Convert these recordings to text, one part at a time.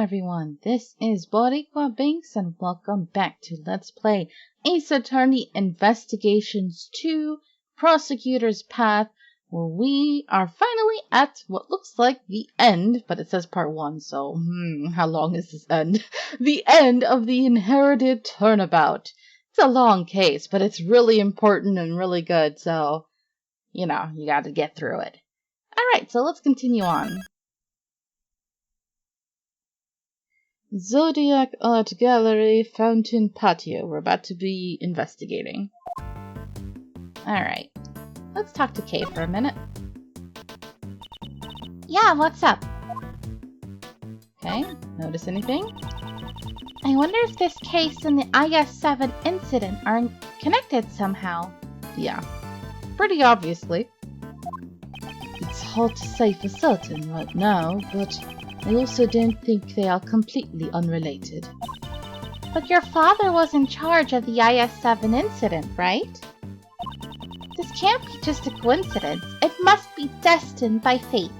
everyone, this is Boricua Binks and welcome back to Let's Play Ace Attorney Investigations 2 Prosecutor's Path, where we are finally at what looks like the end, but it says part 1, so how long is this end? The end of the Inherited Turnabout. It's a long case, but it's really important and really good, so, you know, you gotta get through it. Alright, so let's continue on. Zodiac Art Gallery, Fountain Patio. We're about to be investigating. Alright. Let's talk to Kay for a minute. Yeah, what's up? Okay, notice anything? I wonder if this case and the IS-7 incident are connected somehow. Yeah, pretty obviously. It's hard to say for certain right now, but I also don't think they are completely unrelated. But your father was in charge of the IS-7 incident, right? This can't be just a coincidence. It must be destined by fate.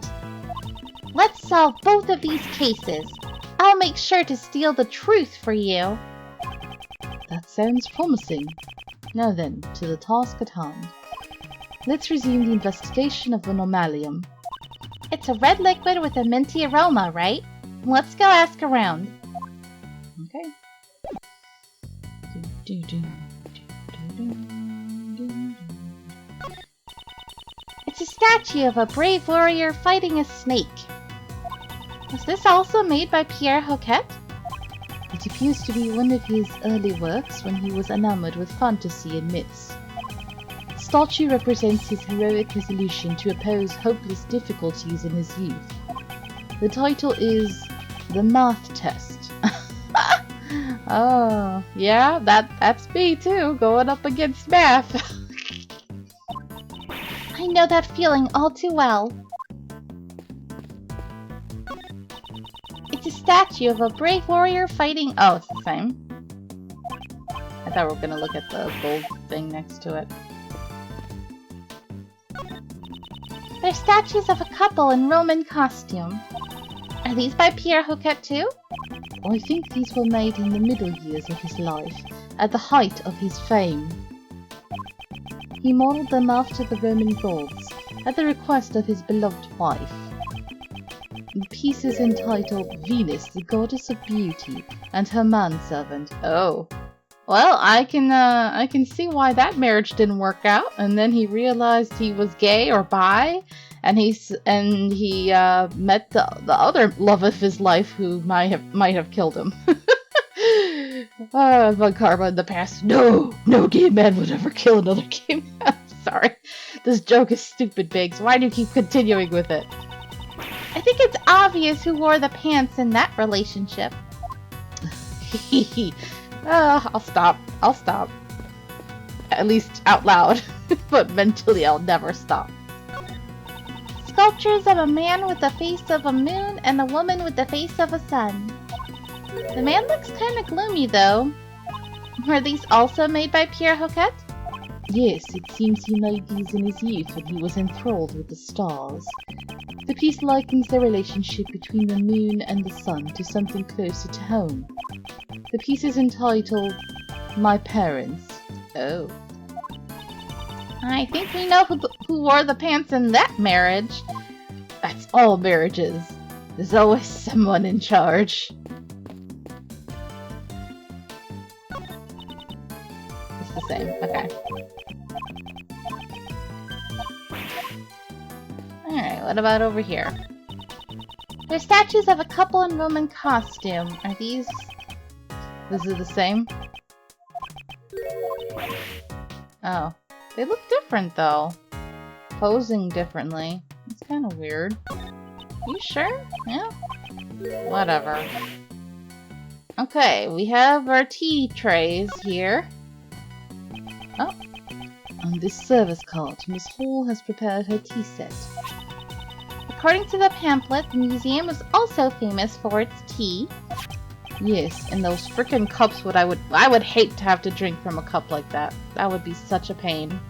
Let's solve both of these cases. I'll make sure to steal the truth for you. That sounds promising. Now then, to the task at hand. Let's resume the investigation of the Normalium. It's a red liquid with a minty aroma, right? Let's go ask around. Okay. It's a statue of a brave warrior fighting a snake. Was this also made by Pierre Hoquet? It appears to be one of his early works when he was enamored with fantasy and myths. The statue represents his heroic resolution to oppose hopeless difficulties in his youth. The title is The Math Test. Oh, yeah, that's me too, going up against math. I know that feeling all too well. It's a statue of a brave warrior fighting... Oh, it's the same. I thought we were gonna look at the gold thing next to it. They're statues of a couple in Roman costume. Are these by Pierre Hoquet too? I think these were made in the middle years of his life, at the height of his fame. He modelled them after the Roman gods, at the request of his beloved wife. The piece is entitled Venus, the Goddess of Beauty, and her manservant. Oh. Well, I can see why that marriage didn't work out, and then he realized he was gay or bi, and he met the other love of his life who might have killed him. Von Karma in the past. No gay man would ever kill another gay man. Sorry, this joke is stupid, Biggs. Why do you keep continuing with it? I think it's obvious who wore the pants in that relationship. I'll stop. At least out loud. But mentally I'll never stop. Sculptures of a man with the face of a moon and a woman with the face of a sun. The man looks kind of gloomy though. Were these also made by Pierre Hoquet? Yes, it seems he made these in his youth when he was enthralled with the stars. The piece likens the relationship between the moon and the sun to something closer to home. The piece is entitled My Parents. Oh. I think we know who wore the pants in that marriage. That's all marriages. There's always someone in charge. It's the same. Okay. Alright, what about over here? They're statues of a couple in Roman costume. Are these... This is the same? Oh. They look different though. Posing differently. It's kind of weird. You sure? Yeah? Whatever. Okay, we have our tea trays here. Oh. On this service card, Miss Hall has prepared her tea set. According to the pamphlet, the museum is also famous for its tea. Yes, and those frickin' cups I would hate to have to drink from a cup like that. That would be such a pain.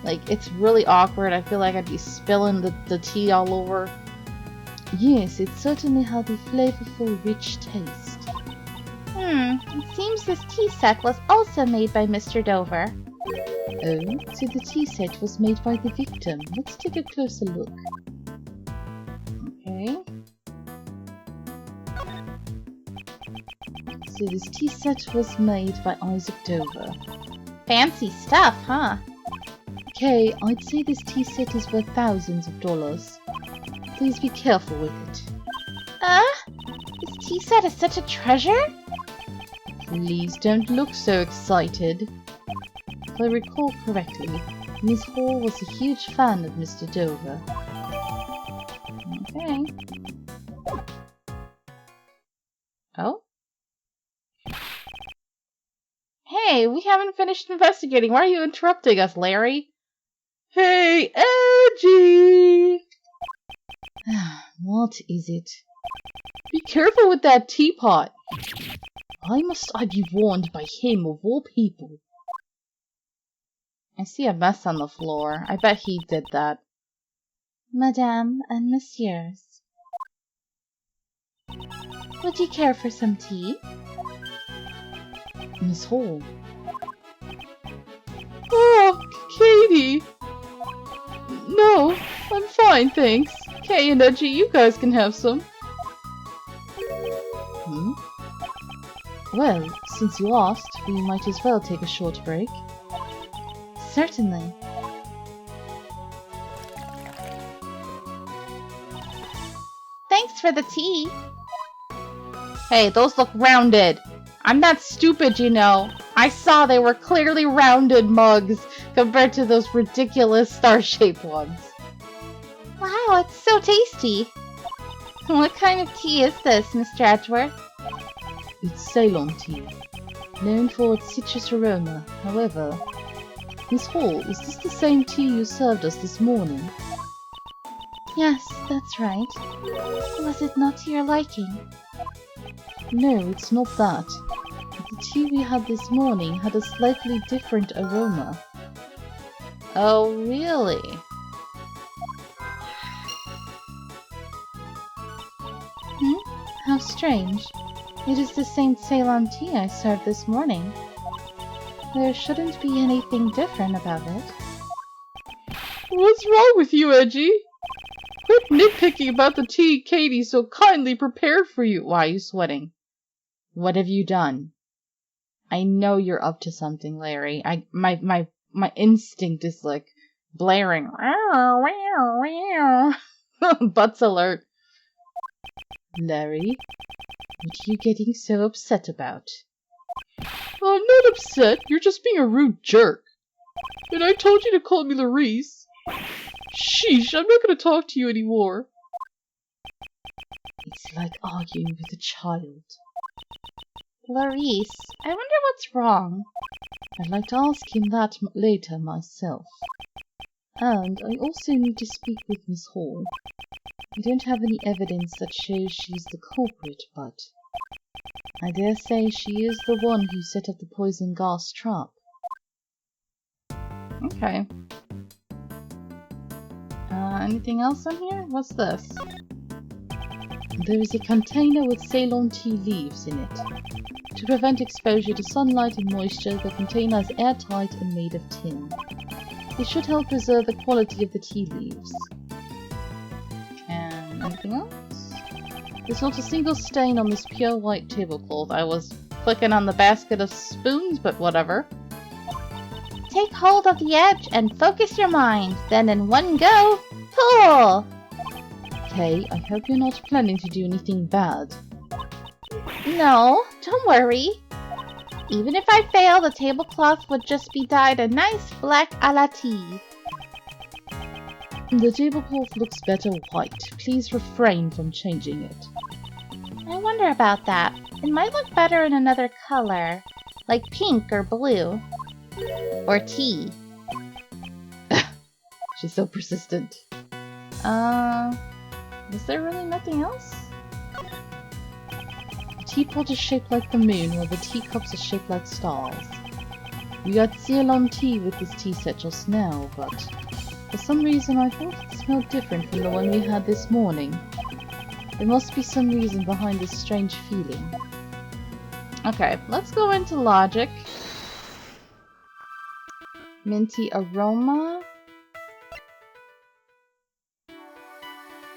Like, it's really awkward. I feel like I'd be spilling the tea all over. Yes, it certainly had a flavorful, rich taste. It seems this tea set was also made by Mr. Dover. Oh, so the tea set was made by the victim. Let's take a closer look. Okay. So this tea set was made by Isaac Dover. Fancy stuff, huh? Okay, I'd say this tea set is worth thousands of dollars. Please be careful with it. This tea set is such a treasure? Please don't look so excited. If I recall correctly, Miss Hall was a huge fan of Mr. Dover. Okay. Oh? Hey, we haven't finished investigating. Why are you interrupting us, Larry? Hey, Edgy! What is it? Be careful with that teapot! Why must I be warned by him of all people? I see a mess on the floor. I bet he did that. Madame and Messieurs, Would you care for some tea? Miss Hall. Oh, Katie! No, I'm fine, thanks. Kay and Edgy, you guys can have some. Well, since you asked, we might as well take a short break. Certainly. Thanks for the tea. Hey, those look rounded. I'm not stupid, you know. I saw they were clearly rounded mugs compared to those ridiculous star-shaped ones. Wow, it's so tasty. What kind of tea is this, Mr. Edgeworth? It's Ceylon tea, known for its citrus aroma. However, Miss Hall, is this the same tea you served us this morning? Yes, that's right. Was it not to your liking? No, it's not that. The tea we had this morning had a slightly different aroma. Oh, really? How strange. It is the same Ceylon tea I served this morning. There shouldn't be anything different about it. What's wrong with you, Edgy? Quit nitpicking about the tea Katie so kindly prepared for you. Why are you sweating? What have you done? I know you're up to something, Larry. My instinct is like blaring. Butts alert. Larry, what are you getting so upset about? I'm not upset. You're just being a rude jerk. And I told you to call me Larice. Sheesh, I'm not going to talk to you anymore. It's like arguing with a child. Larice, I wonder what's wrong. I'd like to ask him that later myself. And I also need to speak with Miss Hall. I don't have any evidence that shows she's the culprit, but I dare say she is the one who set up the poison gas trap. Okay. Anything else on here? What's this? There is a container with Ceylon tea leaves in it. To prevent exposure to sunlight and moisture, the container is airtight and made of tin. It should help preserve the quality of the tea leaves. And anything else? There's not a single stain on this pure white tablecloth. I was clicking on the basket of spoons, but whatever. Take hold of the edge and focus your mind. Then in one go, pull! Okay, I hope you're not planning to do anything bad. No, don't worry. Even if I fail, the tablecloth would just be dyed a nice black a la tea. The tablecloth looks better white. Please refrain from changing it. I wonder about that. It might look better in another color, like pink or blue. Or tea. She's so persistent. Is there really nothing else? The teapot is shaped like the moon, while the teacups are shaped like stars. We got Ceylon tea with this tea set just now, but for some reason I thought it smelled different from the one we had this morning. There must be some reason behind this strange feeling. Okay, let's go into logic. Minty aroma.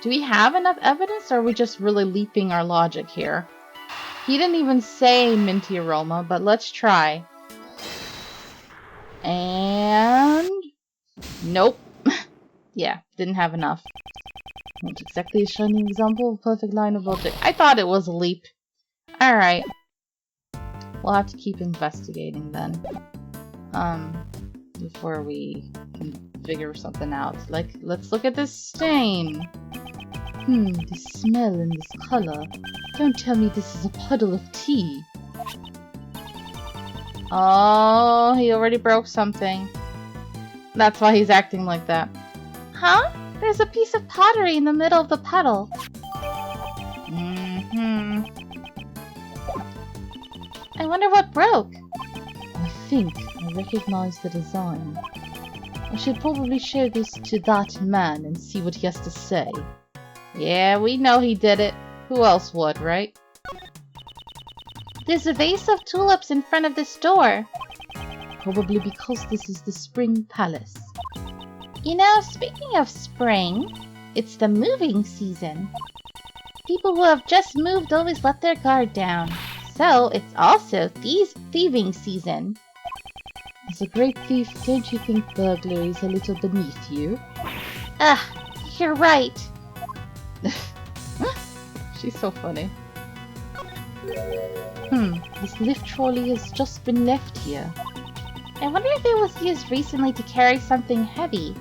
Do we have enough evidence, or are we just really leaping our logic here? He didn't even say minty aroma, but let's try. And... nope. Yeah, didn't have enough. Not exactly a shining example of perfect line of logic. I thought it was a leap. Alright. We'll have to keep investigating then. Before we can figure something out. Like, let's look at this stain. This smell and this color. Don't tell me this is a puddle of tea. Oh, he already broke something. That's why he's acting like that. Huh? There's a piece of pottery in the middle of the puddle. I wonder what broke. I think I recognize the design. I should probably show this to that man and see what he has to say. Yeah, we know he did it. Who else would, right? There's a vase of tulips in front of this door. Probably because this is the Spring Palace. You know, speaking of spring, it's the moving season. People who have just moved always let their guard down. So, it's also thieving season. As a great thief, don't you think burglary is a little beneath you? You're right. She's so funny. This lift trolley has just been left here. I wonder if it was used recently to carry something heavy.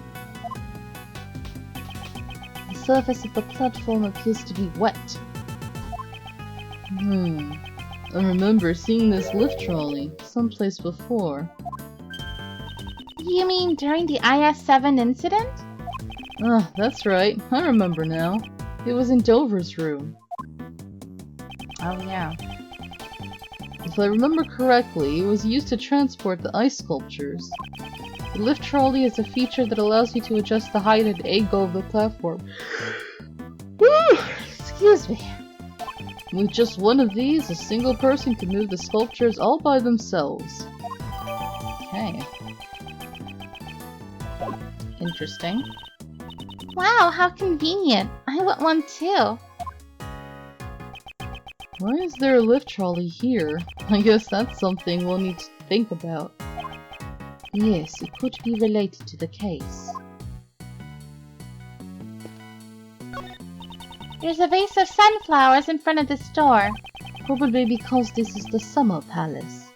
The surface of the platform appears to be wet. I remember seeing this lift trolley someplace before. You mean during the IS-7 incident? Ah, that's right. I remember now. It was in Dover's room. Oh yeah. If I remember correctly, it was used to transport the ice sculptures. The lift trolley is a feature that allows you to adjust the height and angle of the platform. Excuse me. With just one of these, a single person can move the sculptures all by themselves. Okay. Interesting. Wow, how convenient. I want one too. Why is there a lift trolley here? I guess that's something we'll need to think about. Yes, it could be related to the case. There's a vase of sunflowers in front of this door. Probably because this is the Summer Palace.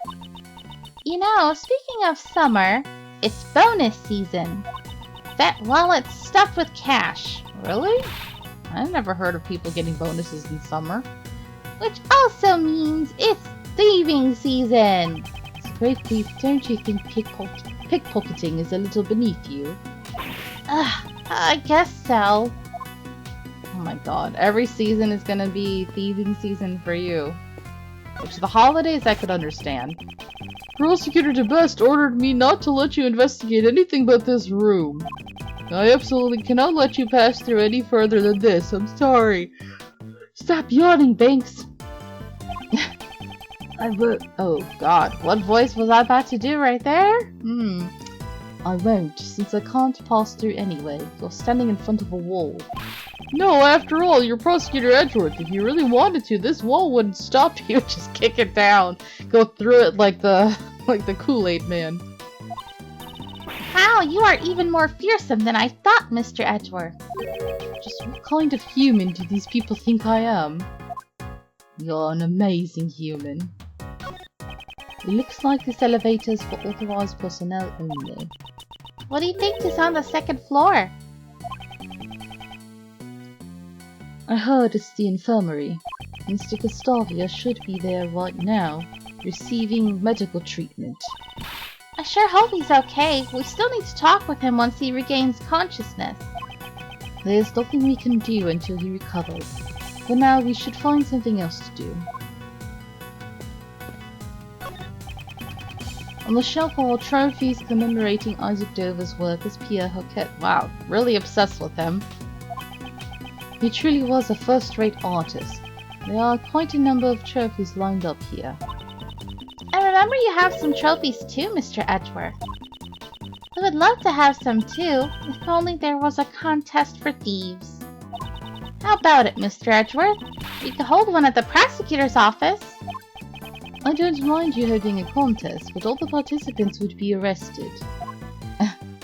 You know, speaking of summer, it's bonus season. That wallet's stuffed with cash. Really? I've never heard of people getting bonuses in summer. Which also means it's thieving season. As a great thief, don't you think pickpocketing is a little beneath you? I guess so. Oh my god, every season is gonna be thieving season for you. Which the holidays I could understand. Prosecutor DeBest ordered me not to let you investigate anything but this room. I absolutely cannot let you pass through any further than this. I'm sorry. Stop yawning, Banks. Oh god, what voice was I about to do right there? I won't, since I can't pass through anyway. You're standing in front of a wall. No, after all, you're Prosecutor Edgeworth. If you really wanted to, this wall wouldn't stop you. Just kick it down. Go through it like the Kool-Aid man. Wow, you are even more fearsome than I thought, Mr. Edgeworth. Just what kind of human do these people think I am? You're an amazing human. It looks like this elevator is for authorized personnel only. What do you think is on the second floor? I heard it's the infirmary. Mr. Gustavia should be there right now, receiving medical treatment. I sure hope he's okay. We still need to talk with him once he regains consciousness. There's nothing we can do until he recovers. For now, we should find something else to do. On the shelf are trophies commemorating Isaac Dover's work as Pierre Hoquet. Wow, really obsessed with him. He truly was a first-rate artist. There are quite a number of trophies lined up here. I remember you have some trophies too, Mr. Edgeworth. I would love to have some too, if only there was a contest for thieves. How about it, Mr. Edgeworth? We could hold one at the prosecutor's office. I don't mind you holding a contest, but all the participants would be arrested.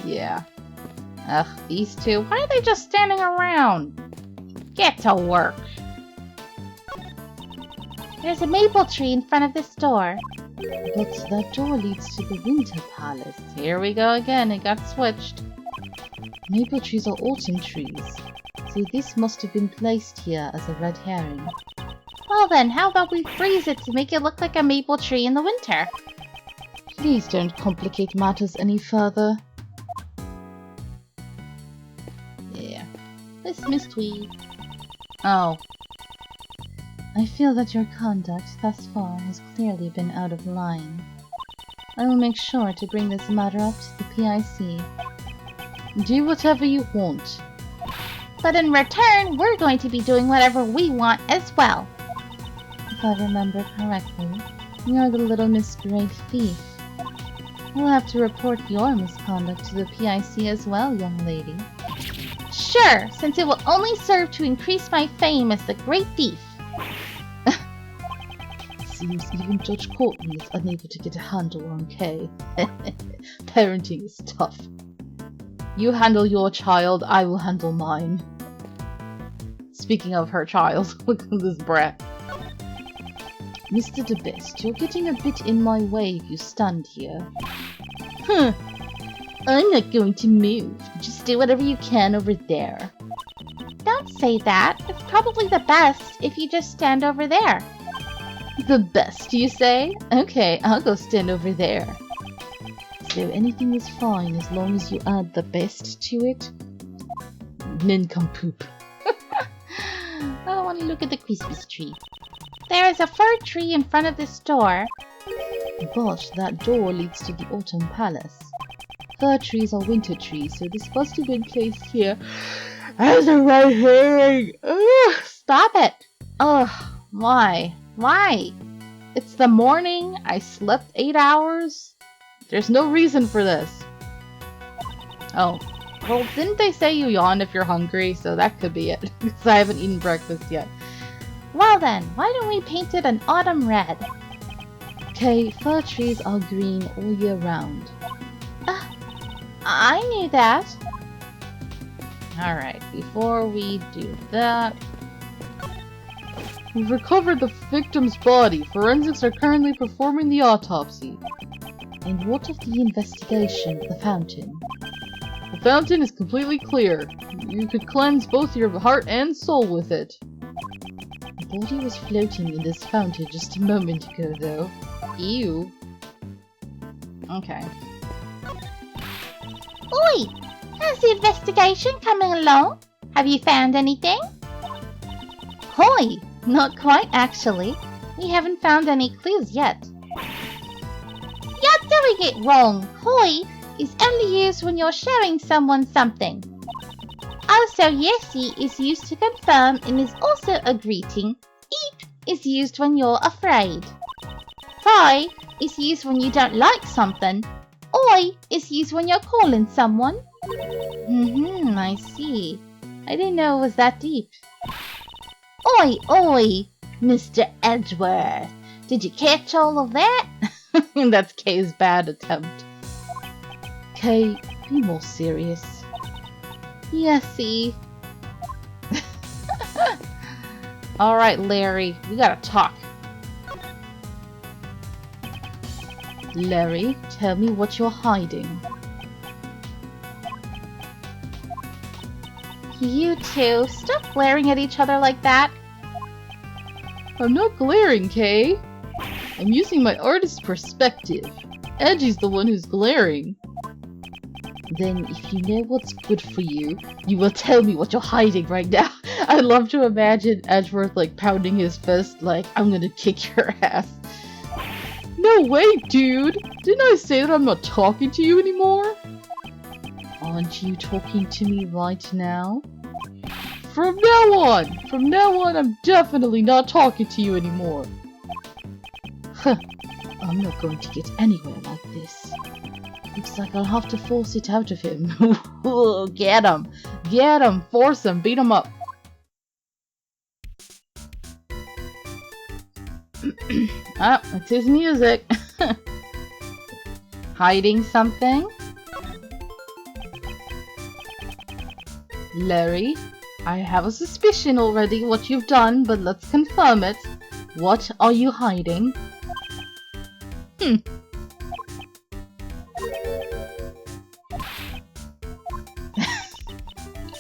Yeah. Ugh, these two, why are they just standing around? Get to work. There's a maple tree in front of this door. But that door leads to the Winter Palace. Here we go again, it got switched. Maple trees are autumn trees, so this must have been placed here as a red herring. Well then, how about we freeze it to make it look like a maple tree in the winter? Please don't complicate matters any further. Yeah. Miss Tweed. Oh. I feel that your conduct thus far has clearly been out of line. I will make sure to bring this matter up to the PIC. Do whatever you want. But in return, we're going to be doing whatever we want as well. If I remember correctly, you're the little Miss Great Thief. We'll have to report your misconduct to the PIC as well, young lady. Sure, since it will only serve to increase my fame as the Great Thief. Seems even Judge Courtney is unable to get a handle on Kay. Parenting is tough. You handle your child, I will handle mine. Speaking of her child, look at this brat. Mr. DeBest, you're getting a bit in my way if you stand here. I'm not going to move. Just do whatever you can over there. Don't say that. It's probably the best if you just stand over there. The best, you say? Okay, I'll go stand over there. So anything is fine as long as you add the best to it? Nincompoop. I want to look at the Christmas tree. There is a fir tree in front of this door. But that door leads to the Autumn Palace. Fir trees are winter trees, so this must have been placed here as a red herring. Ugh, stop it! Ugh, why? Why? It's the morning, I slept 8 hours. There's no reason for this. Oh, well, didn't they say you yawn if you're hungry? So that could be it, because I haven't eaten breakfast yet. Well then, why don't we paint it an autumn red? Okay, fir trees are green all year round. I knew that. Alright, before we do that... We've recovered the victim's body. Forensics are currently performing the autopsy. And what of the investigation of the fountain? The fountain is completely clear. You could cleanse both your heart and soul with it. The body was floating in this fountain just a moment ago, though. Ew. Okay. Oi! How's the investigation coming along? Have you found anything? Hoi! Not quite, actually. We haven't found any clues yet. You're doing it wrong. Hoi is only used when you're showing someone something. Also, yesi is used to confirm and is also a greeting. Eep is used when you're afraid. Fi is used when you don't like something. Oi is used when you're calling someone. I see. I didn't know it was that deep. Oi, oi, Mr. Edgeworth. Did you catch all of that? That's Kay's bad attempt. Kay, be more serious. Yesy. Alright, Larry, we gotta talk. Larry, tell me what you're hiding. You two, stop glaring at each other like that. I'm not glaring, Kay. I'm using my artist's perspective. Edgy's the one who's glaring. Then, if you know what's good for you, you will tell me what you're hiding right now. I love to imagine Edgeworth like pounding his fist like, I'm gonna kick your ass. No way, dude! Didn't I say that I'm not talking to you anymore? Aren't you talking to me right now? From now on, I'm definitely not talking to you anymore. Huh, I'm not going to get anywhere like this. Looks like I'll have to force it out of him. Get him, force him, beat him up. Ah, that's his music. Hiding something? Larry, I have a suspicion already what you've done, but let's confirm it. What are you hiding?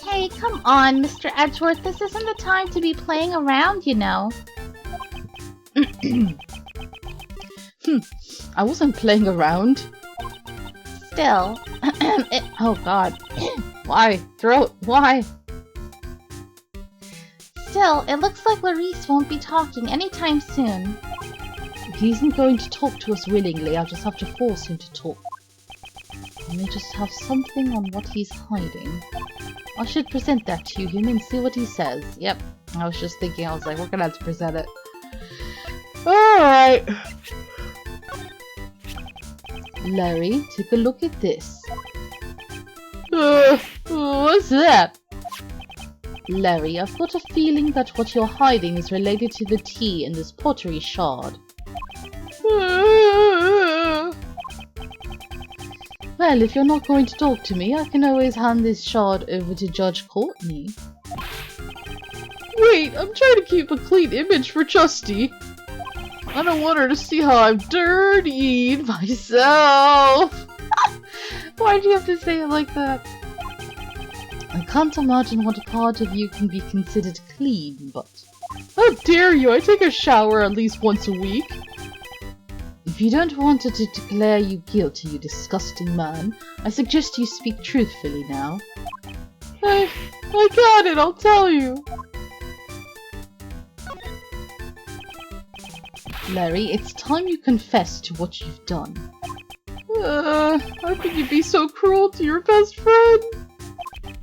Hey, come on, Mr. Edgeworth. This isn't the time to be playing around, you know. I wasn't playing around. Still. Oh god. Why? Throat, why? Still, it looks like Larice won't be talking anytime soon. He isn't going to talk to us willingly, I'll just have to force him to talk. I may just have something on what he's hiding. I should present that to him and see what he says. Yep, I was just thinking, I was like, we're gonna have to present it. Alright. Larry, take a look at this. What's that? Larry, I've got a feeling that what you're hiding is related to the tea in this pottery shard. Well, if you're not going to talk to me, I can always hand this shard over to Judge Courtney. Wait, I'm trying to keep a clean image for Justy. I don't want her to see how I've dirtied myself. Why'd you have to say it like that? I can't imagine what part of you can be considered clean, but... How dare you! I take a shower at least once a week! If you don't want her to declare you guilty, you disgusting man, I suggest you speak truthfully now. I got it, I'll tell you! Larry, it's time you confess to what you've done. How can you be so cruel to your best friend?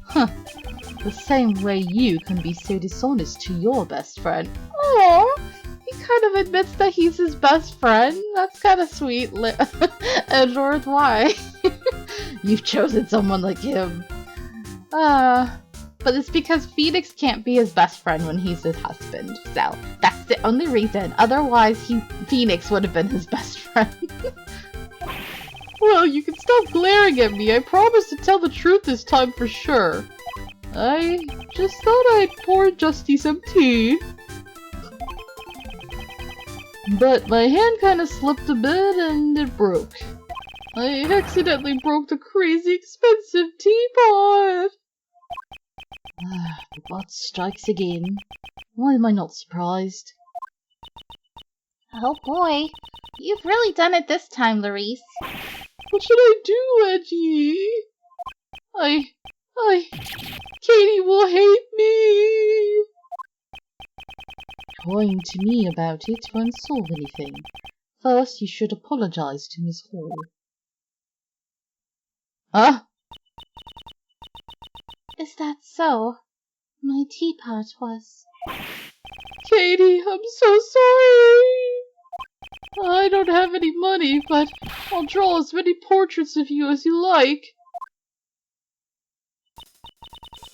Huh. The same way you can be so dishonest to your best friend. Aww, he kind of admits that he's his best friend. That's kind of sweet. Edward, why? You've chosen someone like him. But it's because Phoenix can't be his best friend when he's his husband. So, that's the only reason. Otherwise, Phoenix would have been his best friend. Well, you can stop glaring at me. I promise to tell the truth this time for sure. I just thought I'd pour Justy some tea. But my hand kinda slipped a bit and it broke. I accidentally broke the crazy expensive teapot. The butt strikes again. Why am I not surprised? Oh boy, you've really done it this time, Larice. What should I do, Edgy? Katie will hate me! Crying to me about it won't solve anything. First, you should apologize to Miss Hall. Huh? Is that so? My teapot was... Katie, I'm so sorry! I don't have any money, but I'll draw as many portraits of you as you like.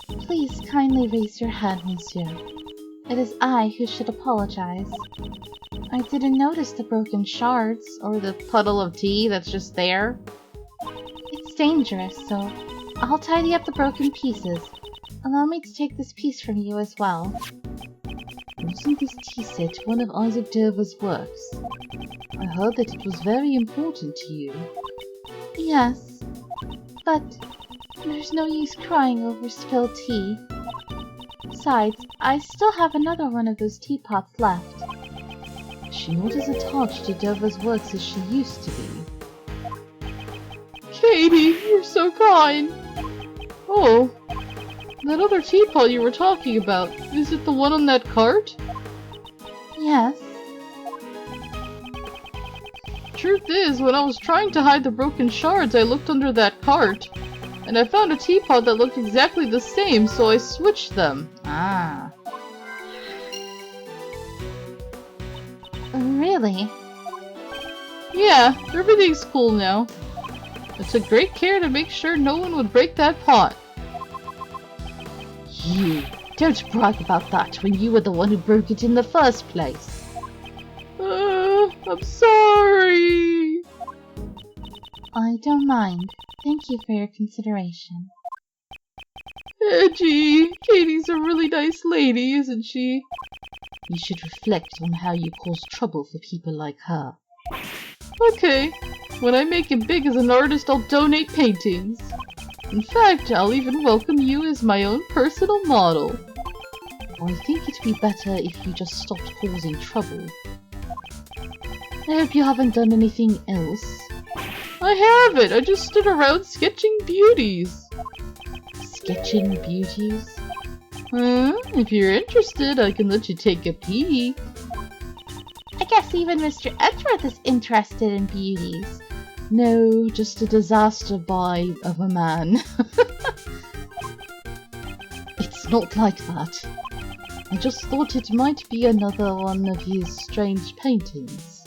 Please kindly raise your hand, monsieur. It is I who should apologize. I didn't notice the broken shards, or the puddle of tea that's just there. It's dangerous, so I'll tidy up the broken pieces. Allow me to take this piece from you as well. Wasn't this tea set one of Isaac Dover's works? I heard that it was very important to you. Yes, but there's no use crying over spilled tea. Besides, I still have another one of those teapots left. She's not as attached to Dover's works as she used to be. Katie, you're so kind! Oh, that other teapot you were talking about, is it the one on that cart? Yes. Truth is, when I was trying to hide the broken shards, I looked under that cart. And I found a teapot that looked exactly the same, so I switched them. Ah. Really? Yeah, everything's cool now. I took great care to make sure no one would break that pot. You! Don't brag about that when you were the one who broke it in the first place. I'm sorry. I don't mind. Thank you for your consideration. Edgy, Katie's a really nice lady, isn't she? You should reflect on how you cause trouble for people like her. Okay, when I make it big as an artist, I'll donate paintings. In fact, I'll even welcome you as my own personal model. I think it'd be better if you just stopped causing trouble. I hope you haven't done anything else. I haven't, I just stood around sketching beauties. Sketching beauties? If you're interested, I can let you take a peek. I guess even Mr. Edgeworth is interested in beauties. No, just a disaster buy of a man. It's not like that. I just thought it might be another one of his strange paintings.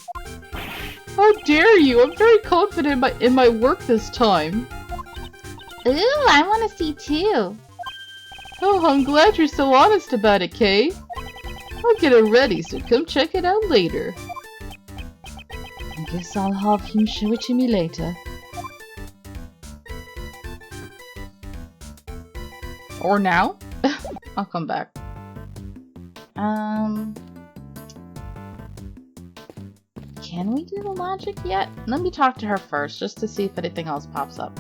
How dare you! I'm very confident in my work this time. Ooh, I want to see too. Oh, I'm glad you're so honest about it, Kay. I'll get it ready, so come check it out later. I guess I'll have him show it to me later. Or now? I'll come back. Can we do the magic yet? Let me talk to her first, just to see if anything else pops up.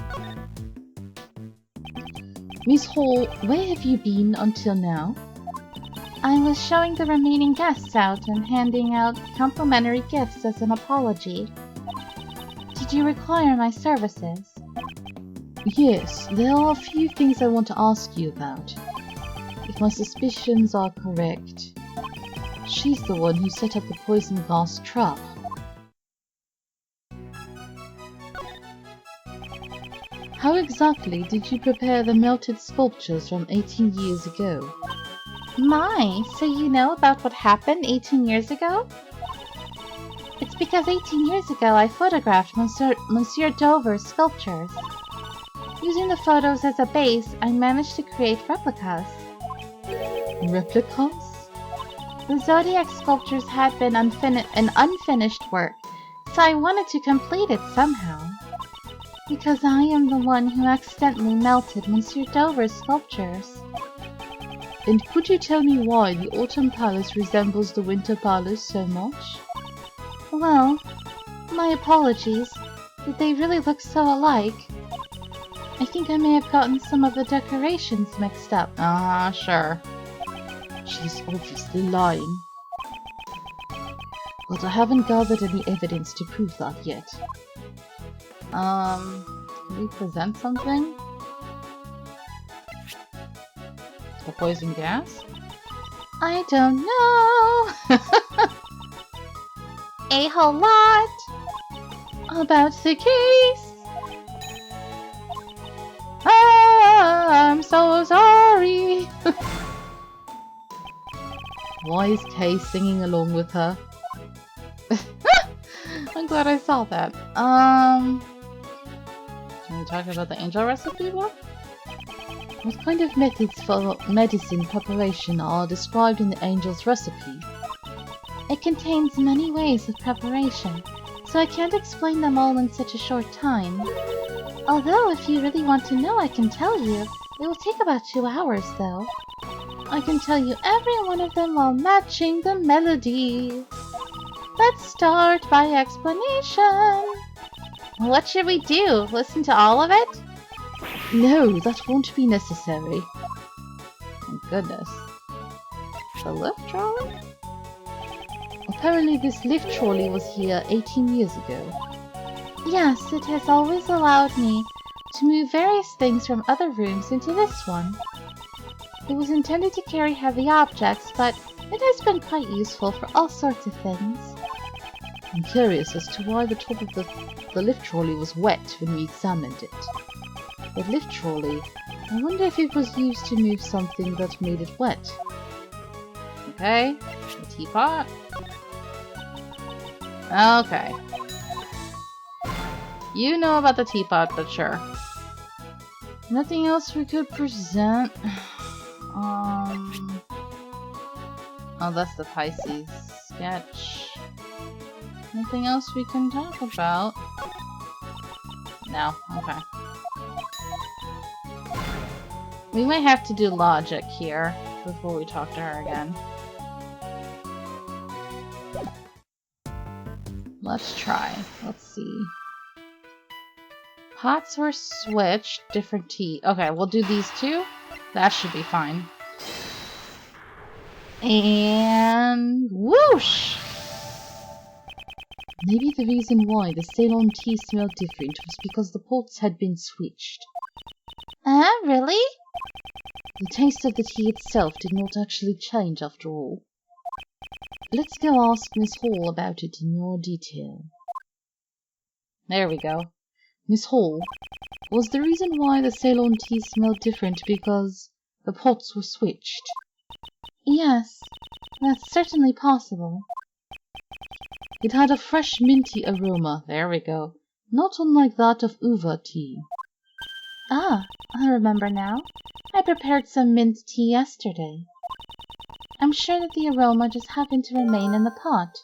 Miss Hall, where have you been until now? I was showing the remaining guests out and handing out complimentary gifts as an apology. Did you require my services? Yes, there are a few things I want to ask you about. If my suspicions are correct, she's the one who set up the poison gas trap. How exactly did you prepare the melted sculptures from 18 years ago? My, so you know about what happened 18 years ago? It's because 18 years ago I photographed Monsieur Dover's sculptures. Using the photos as a base, I managed to create replicas. Replicas? The Zodiac sculptures had been an unfinished work, so I wanted to complete it somehow. Because I am the one who accidentally melted Monsieur Dover's sculptures. And could you tell me why the Autumn Palace resembles the Winter Palace so much? Well, my apologies. Did they really look so alike? I think I may have gotten some of the decorations mixed up. Sure. She's obviously lying. But I haven't gathered any evidence to prove that yet. Can we present something? The poison gas? I don't know. A whole lot about the case. I'm so sorry. Why is Kay singing along with her? I'm glad I saw that. Can we talk about the angel recipe book? What kind of methods for medicine preparation are described in the angel's recipe? It contains many ways of preparation, so I can't explain them all in such a short time. Although, if you really want to know, I can tell you. It will take about 2 hours, though. I can tell you every one of them while matching the melody. Let's start by explanation. What should we do? Listen to all of it? No, that won't be necessary. Thank goodness. The lift trolley? Apparently this lift trolley was here 18 years ago. Yes, it has always allowed me to move various things from other rooms into this one. It was intended to carry heavy objects, but it has been quite useful for all sorts of things. I'm curious as to why the top of the lift trolley was wet when we examined it. The lift trolley, I wonder if it was used to move something that made it wet. Okay, the teapot. Okay. You know about the teapot, but sure. Nothing else we could present. Oh, that's the Pisces sketch. Nothing else we can talk about. No, okay. We might have to do logic here before we talk to her again. Let's try. Let's see. Pots were switched, different tea. Okay, we'll do these two. That should be fine. And whoosh! Maybe the reason why the Ceylon tea smelled different was because the pots had been switched. Really? The taste of the tea itself did not actually change after all. Let's go ask Miss Hall about it in more detail. There we go. Miss Hall, was the reason why the Ceylon tea smelled different because the pots were switched? Yes, that's certainly possible. It had a fresh minty aroma, there we go, not unlike that of uva tea. Ah, I remember now. I prepared some mint tea yesterday. I'm sure that the aroma just happened to remain in the pot.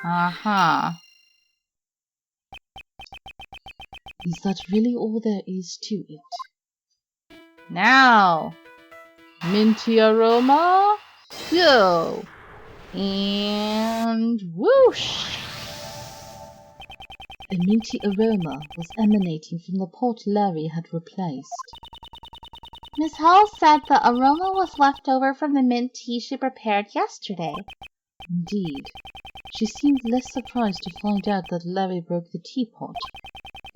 Aha. Is that really all there is to it? Now! Minty aroma, go! And whoosh! A minty aroma was emanating from the pot Larry had replaced. Miss Hall said the aroma was left over from the mint tea she prepared yesterday. Indeed. She seemed less surprised to find out that Larry broke the teapot,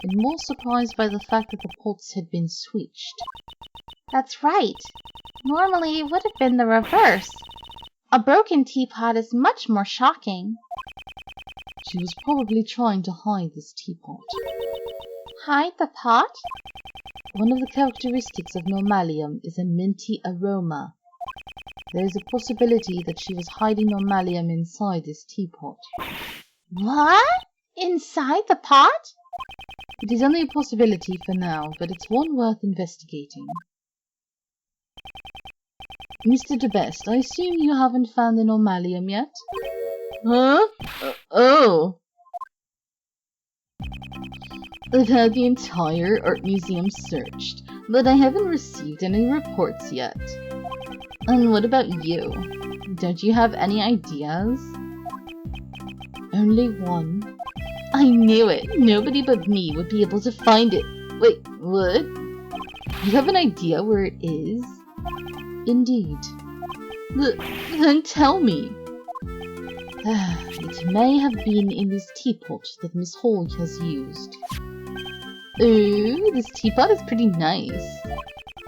and more surprised by the fact that the pots had been switched. That's right. Normally it would have been the reverse. A broken teapot is much more shocking. She was probably trying to hide this teapot. Hide the pot? One of the characteristics of normalium is a minty aroma. There is a possibility that she was hiding normalium inside this teapot. What? Inside the pot? It is only a possibility for now, but it's one worth investigating. Mr. DeBest, I assume you haven't found the normalium yet? Huh? Oh. I've had the entire art museum searched, but I haven't received any reports yet. And what about you? Don't you have any ideas? Only one. I knew it! Nobody but me would be able to find it. Wait, what? You have an idea where it is? Indeed. Then tell me. It may have been in this teapot that Miss Hall has used. Ooh, this teapot is pretty nice.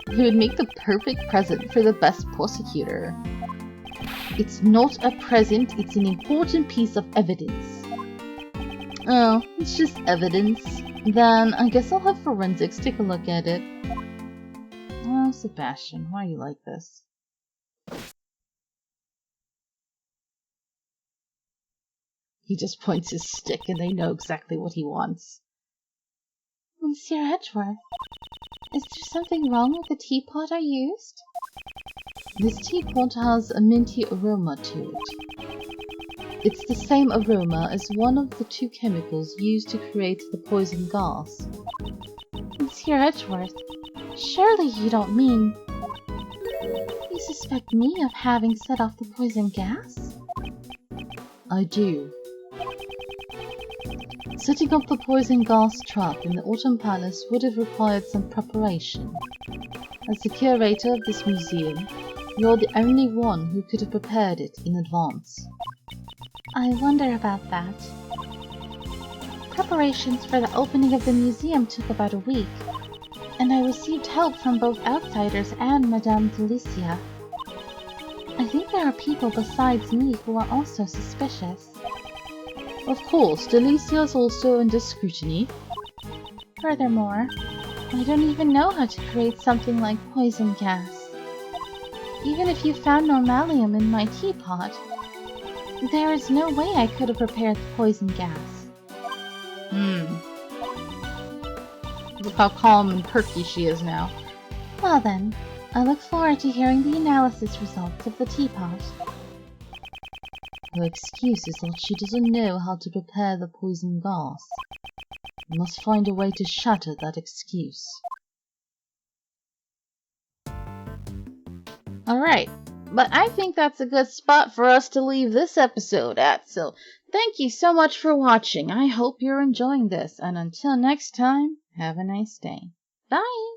It would make the perfect present for the best prosecutor. It's not a present, it's an important piece of evidence. Oh, it's just evidence. Then I guess I'll have forensics take a look at it. Oh, Sebastian, why are you like this? He just points his stick and they know exactly what he wants. Monsieur Edgeworth, is there something wrong with the teapot I used? This teapot has a minty aroma to it. It's the same aroma as one of the two chemicals used to create the poison gas. Monsieur Edgeworth, surely you don't mean... You suspect me of having set off the poison gas? I do. Setting up the poison gas trap in the Autumn Palace would have required some preparation. As the curator of this museum, you're the only one who could have prepared it in advance. I wonder about that. Preparations for the opening of the museum took about a week, and I received help from both outsiders and Madame Delicia. I think there are people besides me who are also suspicious. Of course, Delicia is also under scrutiny. Furthermore, I don't even know how to create something like poison gas. Even if you found normalium in my teapot, There is no way I could have prepared the poison gas. Look how calm and perky she is now. Well then, I look forward to hearing the analysis results of the teapot. Her excuse is that she doesn't know how to prepare the poison gas. We must find a way to shatter that excuse. Alright, but I think that's a good spot for us to leave this episode at, so thank you so much for watching. I hope you're enjoying this, and until next time, have a nice day. Bye!